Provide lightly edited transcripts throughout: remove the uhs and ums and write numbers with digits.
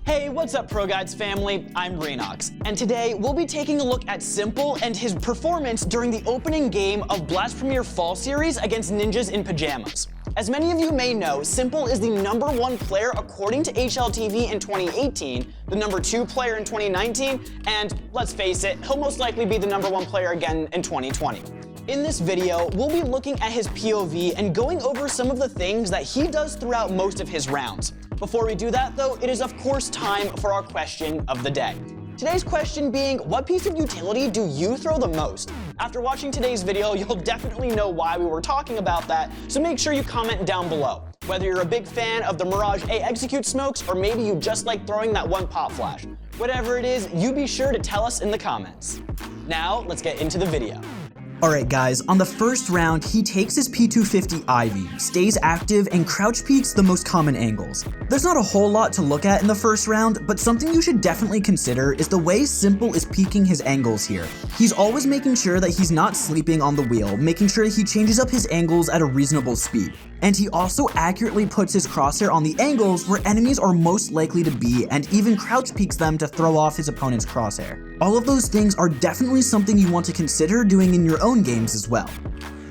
Hey, what's up ProGuides family? I'm Renox, and today we'll be taking a look at S1mple and his performance during the opening game of Blast Premier Fall Series against Ninjas in Pajamas. As many of you may know, S1mple is the #1 player according to HLTV in 2018, the #2 player in 2019, and let's face it, he'll most likely be the #1 player again in 2020. In this video, we'll be looking at his POV and going over some of the things that he does throughout most of his rounds. Before we do that though, it is of course time for our question of the day. Today's question being, what piece of utility do you throw the most? After watching today's video, you'll definitely know why we were talking about that, so make sure you comment down below. Whether you're a big fan of the Mirage A execute smokes, or maybe you just like throwing that one pop flash. Whatever it is, you be sure to tell us in the comments. Now, let's get into the video. Alright guys, on the first round, he takes his P250 Ivy, stays active, and crouch peeks the most common angles. There's not a whole lot to look at in the first round, but something you should definitely consider is the way S1mple is peeking his angles here. He's always making sure that he's not sleeping on the wheel, making sure he changes up his angles at a reasonable speed. And he also accurately puts his crosshair on the angles where enemies are most likely to be, and even crouch peeks them to throw off his opponent's crosshair. All of those things are definitely something you want to consider doing in your own games as well.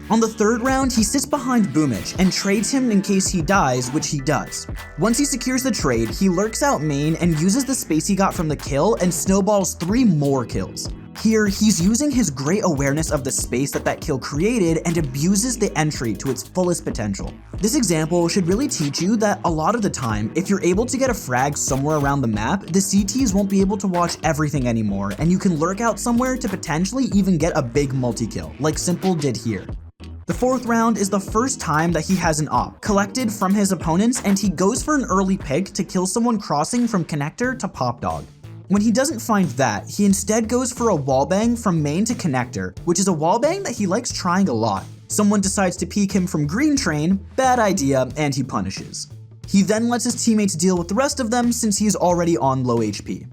On the third round, he sits behind Boomich and trades him in case he dies, which he does. Once he secures the trade, he lurks out main and uses the space he got from the kill and snowballs 3 more kills. Here, he's using his great awareness of the space that kill created and abuses the entry to its fullest potential. This example should really teach you that a lot of the time, if you're able to get a frag somewhere around the map, the CTs won't be able to watch everything anymore, and you can lurk out somewhere to potentially even get a big multi-kill, like S1mple did here. The fourth round is the first time that he has an op collected from his opponents, and he goes for an early pick to kill someone crossing from connector to pop dog. When he doesn't find that, he instead goes for a wallbang from main to connector, which is a wallbang that he likes trying a lot. Someone decides to peek him from green train, bad idea, and he punishes. He then lets his teammates deal with the rest of them since he's already on low HP.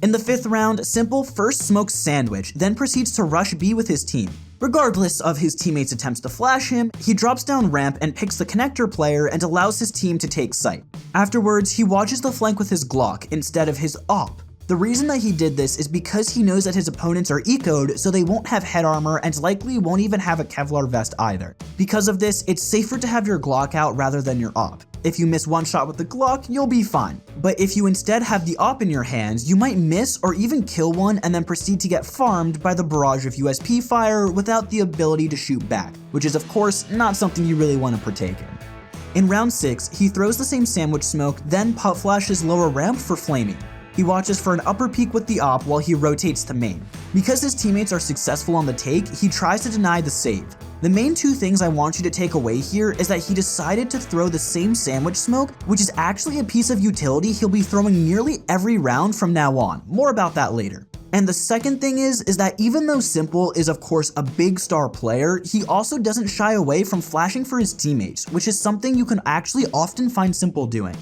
In the fifth round, S1mple first smokes Sandwich, then proceeds to rush B with his team. Regardless of his teammates' attempts to flash him, he drops down ramp and picks the connector player and allows his team to take site. Afterwards, he watches the flank with his Glock instead of his op. The reason that he did this is because he knows that his opponents are ecoed, so they won't have head armor and likely won't even have a Kevlar vest either. Because of this, it's safer to have your Glock out rather than your op. If you miss one shot with the Glock, you'll be fine. But if you instead have the op in your hands, you might miss or even kill one and then proceed to get farmed by the barrage of USP fire without the ability to shoot back, which is of course not something you really want to partake in. In round 6, he throws the same sandwich smoke, then putt flashes lower ramp for flaming. He watches for an upper peek with the op while he rotates to main. Because his teammates are successful on the take, he tries to deny the save. The main 2 things I want you to take away here is that he decided to throw the same sandwich smoke, which is actually a piece of utility he'll be throwing nearly every round from now on. More about that later. And the second thing is that even though S1mple is of course a big star player, he also doesn't shy away from flashing for his teammates, which is something you can actually often find S1mple doing.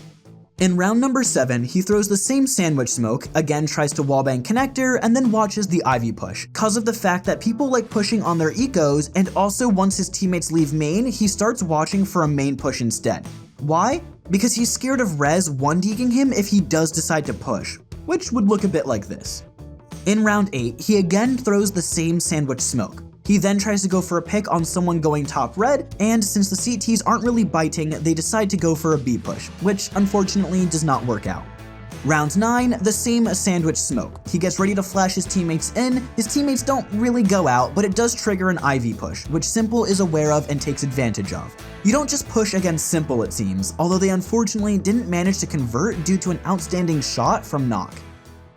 In round number 7, he throws the same sandwich smoke, again tries to wallbang connector, and then watches the Ivy push, cause of the fact that people like pushing on their ecos, and also once his teammates leave main, he starts watching for a main push instead. Why? Because he's scared of Rez 1-deking him if he does decide to push, which would look a bit like this. In round 8, he again throws the same sandwich smoke. He then tries to go for a pick on someone going top red, and since the CTs aren't really biting, they decide to go for a B push, which unfortunately does not work out. Round 9, the same sandwich smoke. He gets ready to flash his teammates in, his teammates don't really go out, but it does trigger an Ivy push, which S1mple is aware of and takes advantage of. You don't just push against S1mple it seems, although they unfortunately didn't manage to convert due to an outstanding shot from Knock.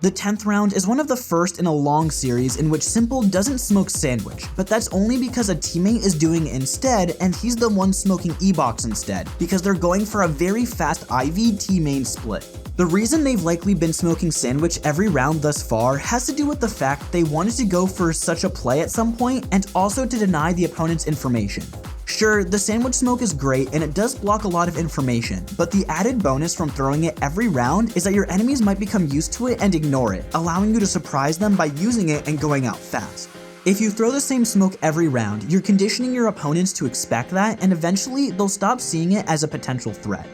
The 10th round is one of the first in a long series in which S1mple doesn't smoke Sandwich, but that's only because a teammate is doing it instead and he's the one smoking E-box instead, because they're going for a very fast Ivy T-main split. The reason they've likely been smoking Sandwich every round thus far has to do with the fact they wanted to go for such a play at some point and also to deny the opponent's information. Sure, the sandwich smoke is great and it does block a lot of information, but the added bonus from throwing it every round is that your enemies might become used to it and ignore it, allowing you to surprise them by using it and going out fast. If you throw the same smoke every round, you're conditioning your opponents to expect that, and eventually they'll stop seeing it as a potential threat.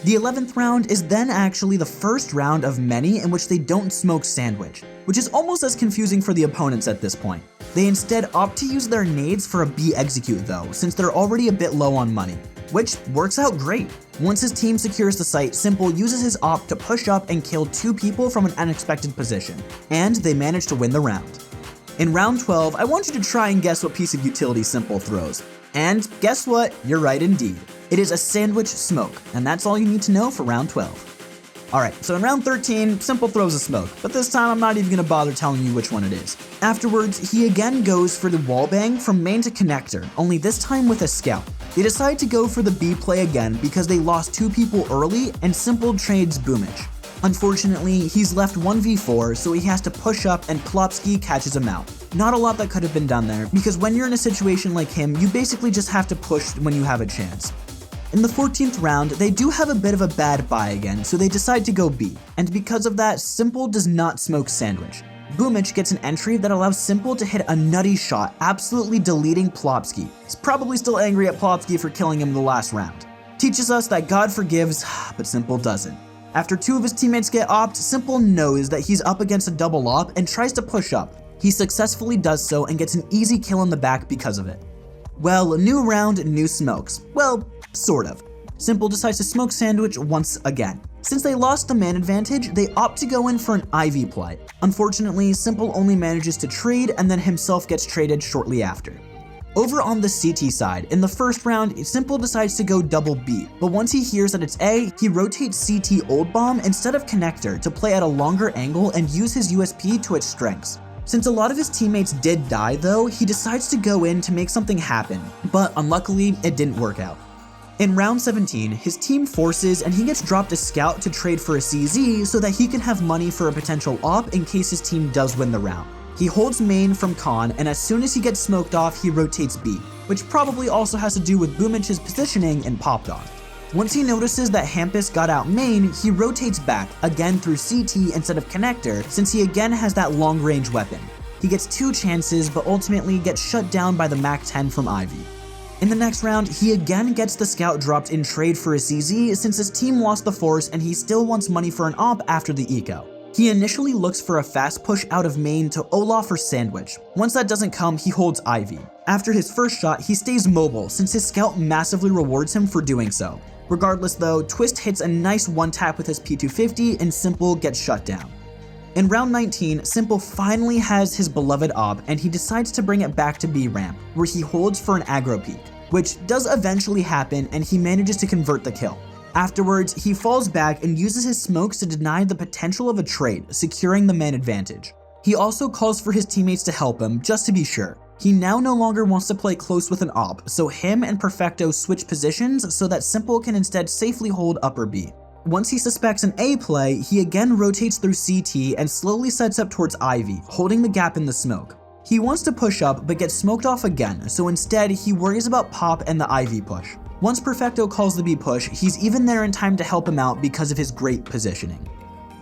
The 11th round is then actually the first round of many in which they don't smoke sandwich, which is almost as confusing for the opponents at this point. They instead opt to use their nades for a B execute though, since they're already a bit low on money, which works out great. Once his team secures the site, s1mple uses his op to push up and kill 2 people from an unexpected position, and they manage to win the round. In round 12, I want you to try and guess what piece of utility s1mple throws. And guess what? You're right indeed. It is a sandwich smoke, and that's all you need to know for round 12. Alright, so in round 13, s1mple throws a smoke, but this time I'm not even gonna bother telling you which one it is. Afterwards, he again goes for the wallbang from main to connector, only this time with a scout. They decide to go for the B play again because they lost 2 people early and s1mple trades Boomich. Unfortunately, he's left 1v4, so he has to push up and Plopsky catches him out. Not a lot that could have been done there, because when you're in a situation like him, you basically just have to push when you have a chance. In the 14th round, they do have a bit of a bad buy again, so they decide to go B, and because of that, s1mple does not smoke sandwich. Boomich gets an entry that allows s1mple to hit a nutty shot, absolutely deleting Plopsky. He's probably still angry at Plopsky for killing him in the last round. Teaches us that God forgives, but s1mple doesn't. After 2 of his teammates get opt, s1mple knows that he's up against a double op and tries to push up. He successfully does so and gets an easy kill in the back because of it. Well, a new round, new smokes. Well, sort of. s1mple decides to smoke sandwich once again. Since they lost the man advantage, they opt to go in for an Ivy play. Unfortunately, s1mple only manages to trade and then himself gets traded shortly after. Over on the CT side, in the first round, s1mple decides to go double B, but once he hears that it's A, he rotates CT old bomb instead of connector to play at a longer angle and use his USP to its strengths. Since a lot of his teammates did die though, he decides to go in to make something happen, but unluckily, it didn't work out. In round 17, his team forces and he gets dropped a scout to trade for a CZ so that he can have money for a potential op in case his team does win the round. He holds main from con, and as soon as he gets smoked off, he rotates B, which probably also has to do with Boomich's positioning and popped off. Once he notices that Hampus got out main, he rotates back, again through CT instead of connector, since he again has that long range weapon. He gets 2 chances, but ultimately gets shut down by the MAC-10 from Ivy. In the next round, he again gets the scout dropped in trade for a CZ since his team lost the force and he still wants money for an op after the eco. He initially looks for a fast push out of main to Olaf or Sandwich. Once that doesn't come, he holds Ivy. After his first shot, he stays mobile since his scout massively rewards him for doing so. Regardless though, Twist hits a nice one-tap with his P250 and s1mple gets shut down. In round 19, s1mple finally has his beloved op and he decides to bring it back to B ramp, where he holds for an aggro peek, which does eventually happen and he manages to convert the kill. Afterwards, he falls back and uses his smokes to deny the potential of a trade, securing the man advantage. He also calls for his teammates to help him, just to be sure. He now no longer wants to play close with an op, so him and Perfecto switch positions so that s1mple can instead safely hold upper B. Once he suspects an A play, he again rotates through CT and slowly sets up towards Ivy, holding the gap in the smoke. He wants to push up but gets smoked off again, so instead he worries about Pop and the Ivy push. Once Perfecto calls the B push, he's even there in time to help him out because of his great positioning.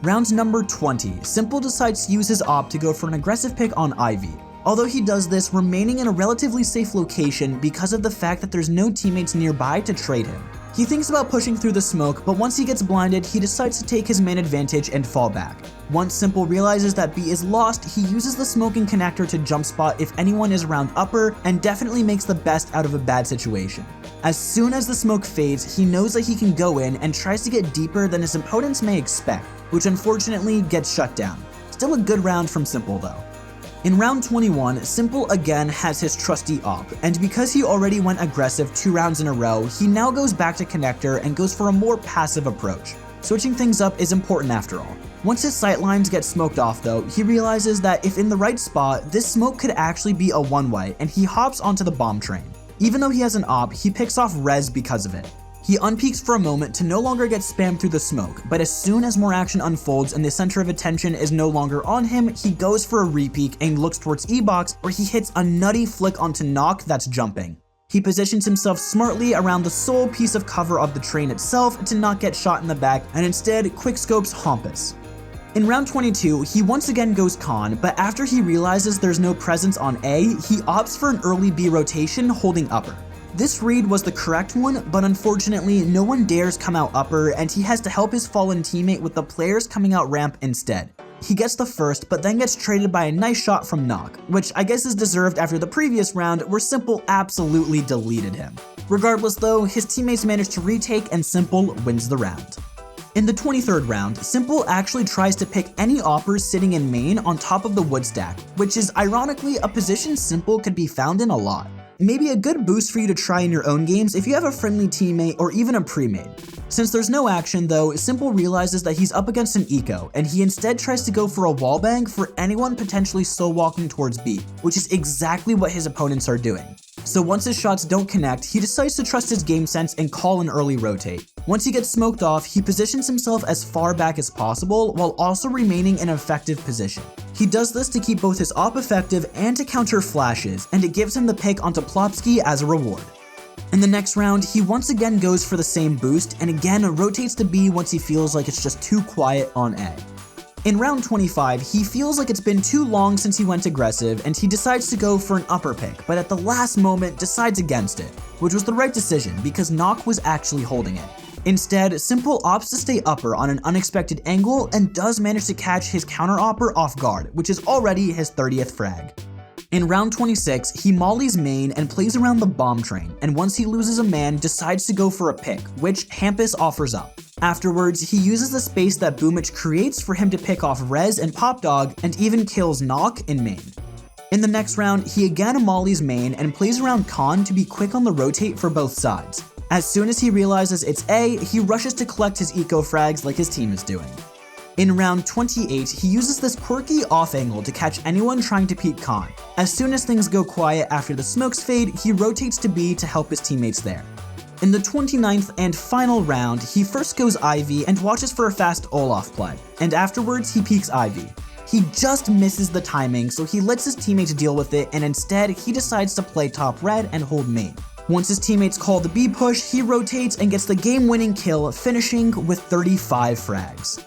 Round number 20, s1mple decides to use his op to go for an aggressive pick on Ivy. Although he does this remaining in a relatively safe location because of the fact that there's no teammates nearby to trade him. He thinks about pushing through the smoke, but once he gets blinded, he decides to take his man advantage and fall back. Once s1mple realizes that B is lost, he uses the smoking connector to jump spot if anyone is around upper and definitely makes the best out of a bad situation. As soon as the smoke fades, he knows that he can go in and tries to get deeper than his opponents may expect, which unfortunately gets shut down. Still a good round from s1mple though. In round 21, s1mple again has his trusty op, and because he already went aggressive 2 rounds in a row, he now goes back to connector and goes for a more passive approach. Switching things up is important after all. Once his sightlines get smoked off though, he realizes that if in the right spot, this smoke could actually be a one-way, and he hops onto the bomb train. Even though he has an op, he picks off res because of it. He unpeaks for a moment to no longer get spammed through the smoke, but as soon as more action unfolds and the center of attention is no longer on him, he goes for a repeak and looks towards E-box where he hits a nutty flick onto Knock that's jumping. He positions himself smartly around the sole piece of cover of the train itself to not get shot in the back and instead quickscopes Hampus. In round 22, he once again goes con, but after he realizes there's no presence on A, he opts for an early B rotation holding upper. This read was the correct one, but unfortunately, no one dares come out upper, and he has to help his fallen teammate with the players coming out ramp instead. He gets the first, but then gets traded by a nice shot from Knock, which I guess is deserved after the previous round where s1mple absolutely deleted him. Regardless though, his teammates manage to retake and s1mple wins the round. In the 23rd round, s1mple actually tries to pick any oppers sitting in main on top of the wood stack, which is ironically a position s1mple could be found in a lot. Maybe a good boost for you to try in your own games if you have a friendly teammate or even a pre-made. Since there's no action though, s1mple realizes that he's up against an eco, and he instead tries to go for a wallbang for anyone potentially slow walking towards B, which is exactly what his opponents are doing. So once his shots don't connect, he decides to trust his game sense and call an early rotate. Once he gets smoked off, he positions himself as far back as possible while also remaining in an effective position. He does this to keep both his op effective and to counter flashes, and it gives him the pick onto Plopsky as a reward. In the next round, he once again goes for the same boost and again rotates to B once he feels like it's just too quiet on A. In round 25, he feels like it's been too long since he went aggressive and he decides to go for an upper pick, but at the last moment decides against it, which was the right decision because Knock was actually holding it. Instead, s1mple opts to stay upper on an unexpected angle and does manage to catch his counter opper off guard, which is already his 30th frag. In round 26, he mollies main and plays around the bomb train, and once he loses a man, decides to go for a pick, which Hampus offers up. Afterwards, he uses the space that Boomich creates for him to pick off Rez and Popdog, and even kills Knock in main. In the next round, he again mollies main and plays around Khan to be quick on the rotate for both sides. As soon as he realizes it's A, he rushes to collect his eco frags like his team is doing. In round 28, he uses this quirky off angle to catch anyone trying to peek Khan. As soon as things go quiet after the smokes fade, he rotates to B to help his teammates there. In the 29th and final round, he first goes Ivy and watches for a fast Olaf play, and afterwards he peeks Ivy. He just misses the timing, so he lets his teammates deal with it, and instead he decides to play top red and hold main. Once his teammates call the B push, he rotates and gets the game-winning kill, finishing with 35 frags.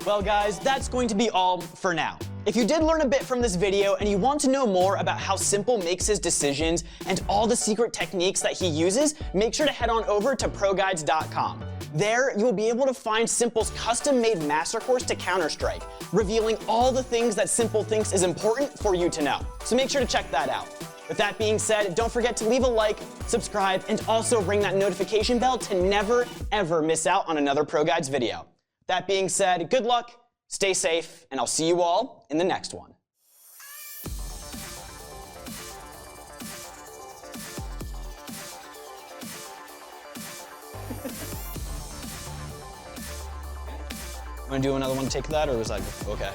Well guys, that's going to be all for now. If you did learn a bit from this video and you want to know more about how s1mple makes his decisions and all the secret techniques that he uses, make sure to head on over to ProGuides.com. There, you'll be able to find s1mple's custom-made master course to Counter-Strike, revealing all the things that s1mple thinks is important for you to know. So make sure to check that out. With that being said, don't forget to leave a like, subscribe, and also ring that notification bell to never, ever miss out on another ProGuides video. That being said, good luck, stay safe, and I'll see you all in the next one. Want to do another one to take that, or was that okay?